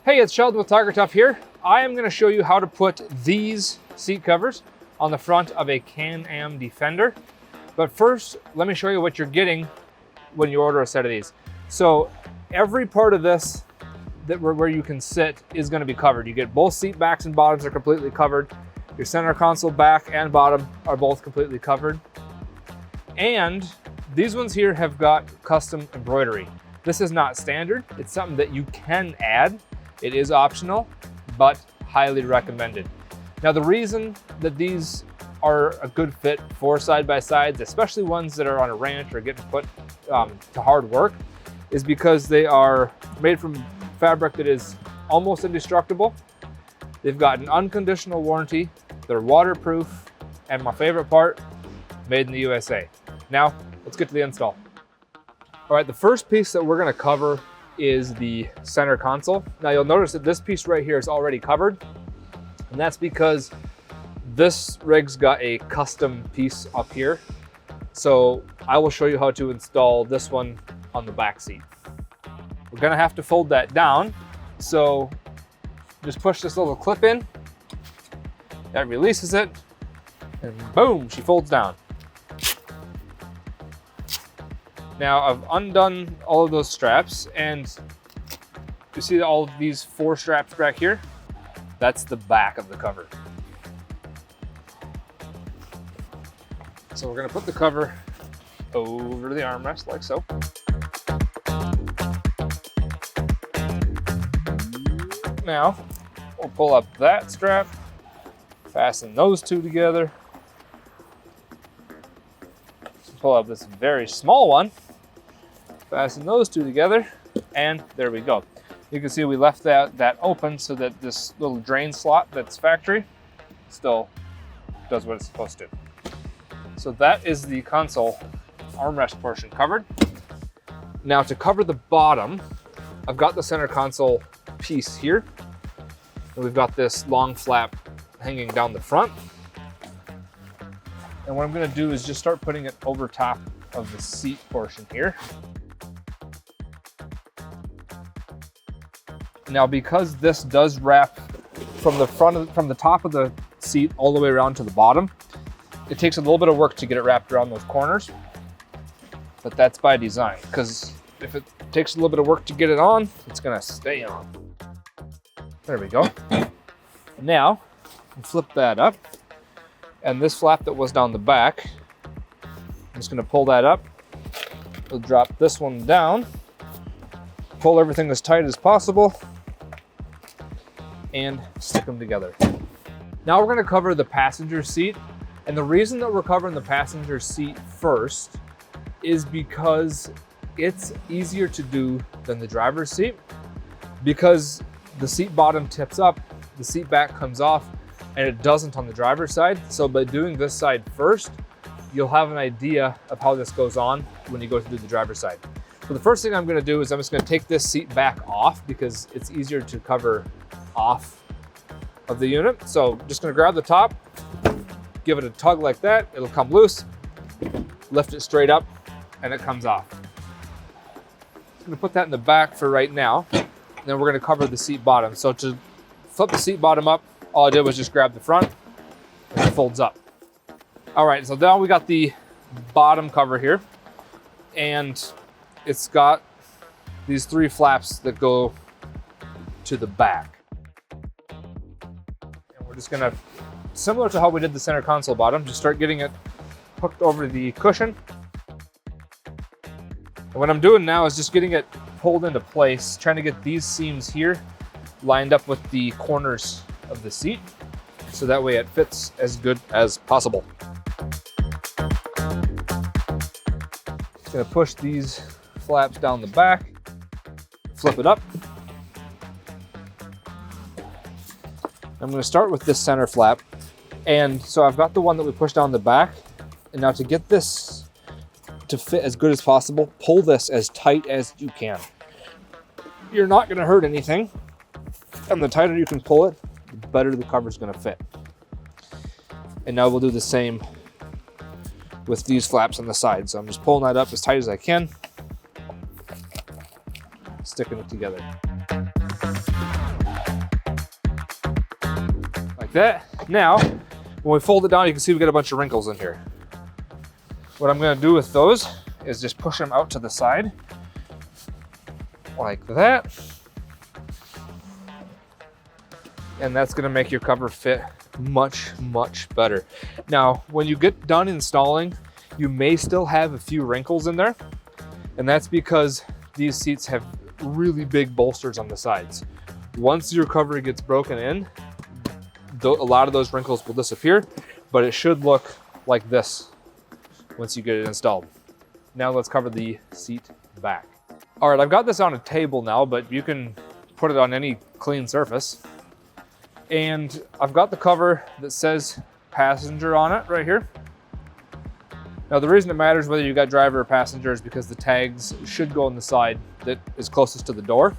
Hey, it's Sheldon with Tiger Tough here. I am going to show you how to put these seat covers on the front of a Can-Am Defender. But first, let me show you what you're getting when you order a set of these. So every part of this where you can sit is going to be covered. You get both seat backs and bottoms are completely covered. Your center console back and bottom are both completely covered. And these ones here have got custom embroidery. This is not standard. It's something that you can add. It is optional, but highly recommended. Now, the reason that these are a good fit for side-by-sides, especially ones that are on a ranch or getting put to hard work, is because they are made from fabric that is almost indestructible. They've got an unconditional warranty, they're waterproof, and my favorite part, made in the USA. Now, let's get to the install. All right, the first piece that we're gonna cover is the center console. Now you'll notice that this piece right here is already covered, and that's because this rig's got a custom piece up here. So I will show you how to install this one on the back seat. We're gonna have to fold that down. So just push this little clip in, that releases it, and boom, she folds down. Now I've undone all of those straps, and you see all of these 4 straps back here? That's the back of the cover. So we're gonna put the cover over the armrest like so. Now we'll pull up that strap, fasten those 2 together, pull up this very small one, fasten those 2 together, and there we go. You can see we left that open so that this little drain slot that's factory still does what it's supposed to. So that is the console armrest portion covered. Now to cover the bottom, I've got the center console piece here, and we've got this long flap hanging down the front. And what I'm gonna do is just start putting it over top of the seat portion here. Now, because this does wrap from the top of the seat all the way around to the bottom, it takes a little bit of work to get it wrapped around those corners, but that's by design, because if it takes a little bit of work to get it on, it's gonna stay on. There we go. Now, flip that up, and this flap that was down the back, I'm just gonna pull that up. We'll drop this one down, pull everything as tight as possible, and stick them together. Now we're gonna cover the passenger seat, and the reason that we're covering the passenger seat first is because it's easier to do than the driver's seat, because the seat bottom tips up, the seat back comes off, and it doesn't on the driver's side. So by doing this side first, you'll have an idea of how this goes on when you go to do the driver's side. So the first thing I'm gonna do is I'm just gonna take this seat back off, because it's easier to cover off of the unit. So just gonna grab the top, give it a tug like that, it'll come loose, lift it straight up, and it comes off. I'm gonna put that in the back for right now, and then we're gonna cover the seat bottom. So to flip the seat bottom up, all I did was just grab the front, and it folds up. All right, so now we got the bottom cover here, and it's got these 3 flaps that go to the back. And we're just gonna, similar to how we did the center console bottom, just start getting it hooked over the cushion. And what I'm doing now is just getting it pulled into place, trying to get these seams here lined up with the corners of the seat, so that way it fits as good as possible. Just gonna push these flaps down the back, flip it up. I'm gonna start with this center flap, and so I've got the one that we pushed down the back, and now to get this to fit as good as possible, pull this as tight as you can. You're not gonna hurt anything, and the tighter you can pull it, the better the cover's gonna fit. And now we'll do the same with these flaps on the side. So I'm just pulling that up as tight as I can, sticking it together. that. Now, when we fold it down, you can see we got a bunch of wrinkles in here. What I'm gonna do with those is just push them out to the side, like that. And that's gonna make your cover fit much, much better. Now, when you get done installing, you may still have a few wrinkles in there, and that's because these seats have really big bolsters on the sides. Once your cover gets broken in, a lot of those wrinkles will disappear, but it should look like this once you get it installed. Now let's cover the seat back. All right, I've got this on a table now, but you can put it on any clean surface. And I've got the cover that says passenger on it right here. Now the reason it matters whether you got driver or passenger is because the tags should go on the side that is closest to the door.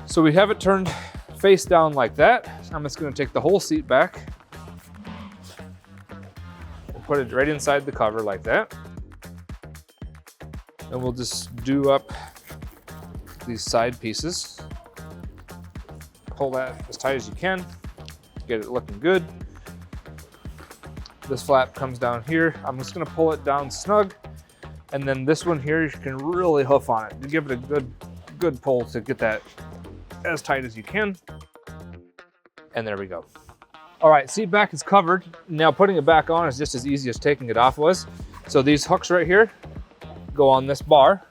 So we have it turned face down like that. I'm just gonna take the whole seat back and put it right inside the cover like that. And we'll just do up these side pieces. Pull that as tight as you can, get it looking good. This flap comes down here. I'm just gonna pull it down snug. And then this one here, you can really hoof on it. You give it a good pull to get that as tight as you can. And there we go. All right, seat back is covered. Now putting it back on is just as easy as taking it off was. So these hooks right here go on this bar.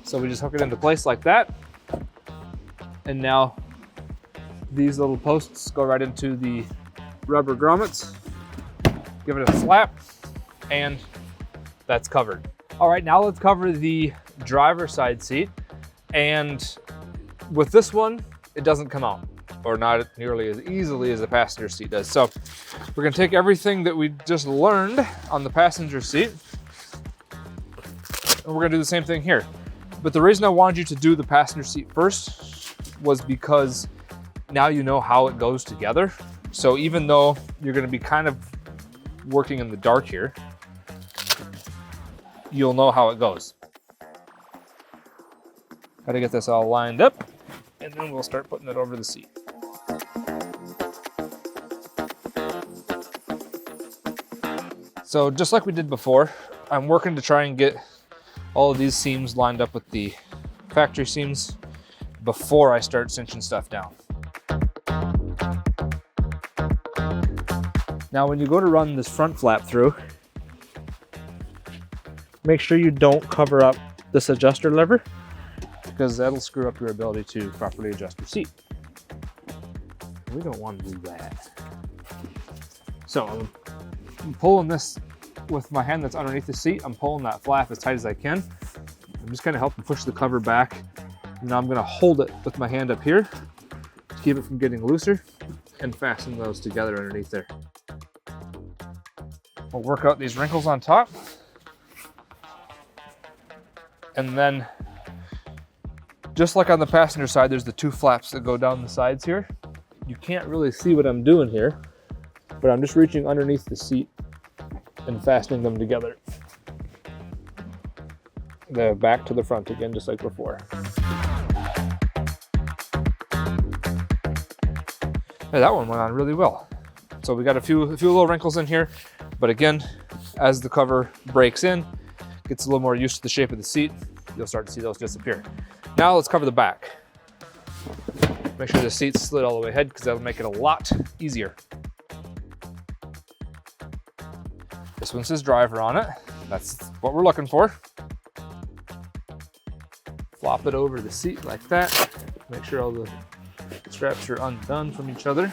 So we just hook it into place like that. And now these little posts go right into the rubber grommets. Give it a slap, and that's covered. All right, now let's cover the driver's side seat. And with this one, it doesn't come out, or not nearly as easily as the passenger seat does. So we're gonna take everything that we just learned on the passenger seat, and we're gonna do the same thing here. But the reason I wanted you to do the passenger seat first was because now you know how it goes together. So even though you're gonna be kind of working in the dark here, you'll know how it goes. Gotta get this all lined up, and then we'll start putting it over the seat. So just like we did before, I'm working to try and get all of these seams lined up with the factory seams before I start cinching stuff down. Now when you go to run this front flap through, make sure you don't cover up this adjuster lever, because that'll screw up your ability to properly adjust your seat. We don't want to do that. So I'm pulling this with my hand that's underneath the seat. I'm pulling that flap as tight as I can. I'm just kind of helping push the cover back. Now I'm going to hold it with my hand up here to keep it from getting looser and fasten those together underneath there. We'll work out these wrinkles on top. And then, just like on the passenger side, there's the two flaps that go down the sides here. You can't really see what I'm doing here, but I'm just reaching underneath the seat and fastening them together. The back to the front again, just like before. Hey, that one went on really well. So we got a few little wrinkles in here, but again, as the cover breaks in, gets a little more used to the shape of the seat, you'll start to see those disappear. Now let's cover the back. Make sure the seat's slid all the way ahead, because that'll make it a lot easier. This one says driver on it. That's what we're looking for. Flop it over the seat like that. Make sure all the straps are undone from each other.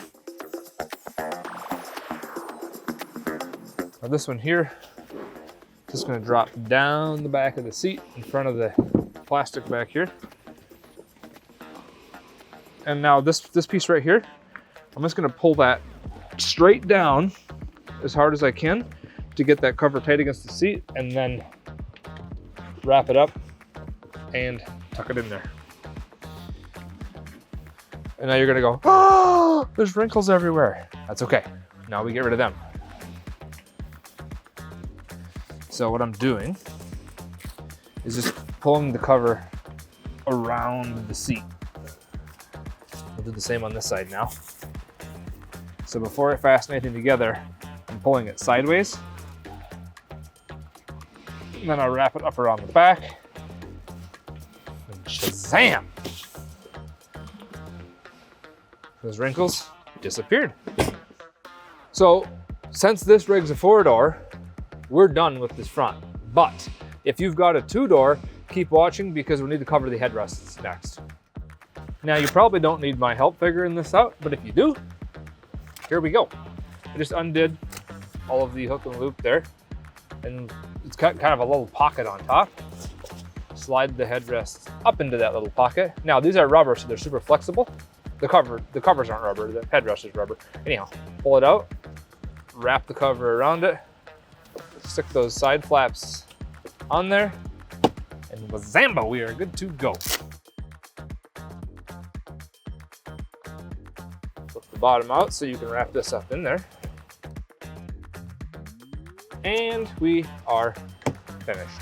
Now this one here, just gonna drop down the back of the seat in front of the plastic back here. And now this piece right here, I'm just gonna pull that straight down as hard as I can to get that cover tight against the seat, and then wrap it up and tuck it in there. And now you're gonna go, oh, there's wrinkles everywhere. That's okay. Now we get rid of them. So what I'm doing is just pulling the cover around the seat. We'll do the same on this side now. So before I fasten anything together, I'm pulling it sideways. And then I'll wrap it up around the back. And shazam! Those wrinkles disappeared. So since this rig's a 4-door, we're done with this front. But if you've got a 2-door, keep watching because we need to cover the headrests next. Now you probably don't need my help figuring this out, but if you do, here we go. I just undid all of the hook and loop there, and it's got kind of a little pocket on top. Slide the headrests up into that little pocket. Now these are rubber, so they're super flexible. The covers aren't rubber, the headrest is rubber. Anyhow, pull it out, wrap the cover around it, stick those side flaps on there, and wazamba, we are good to go. Flip the bottom out so you can wrap this up in there. And we are finished.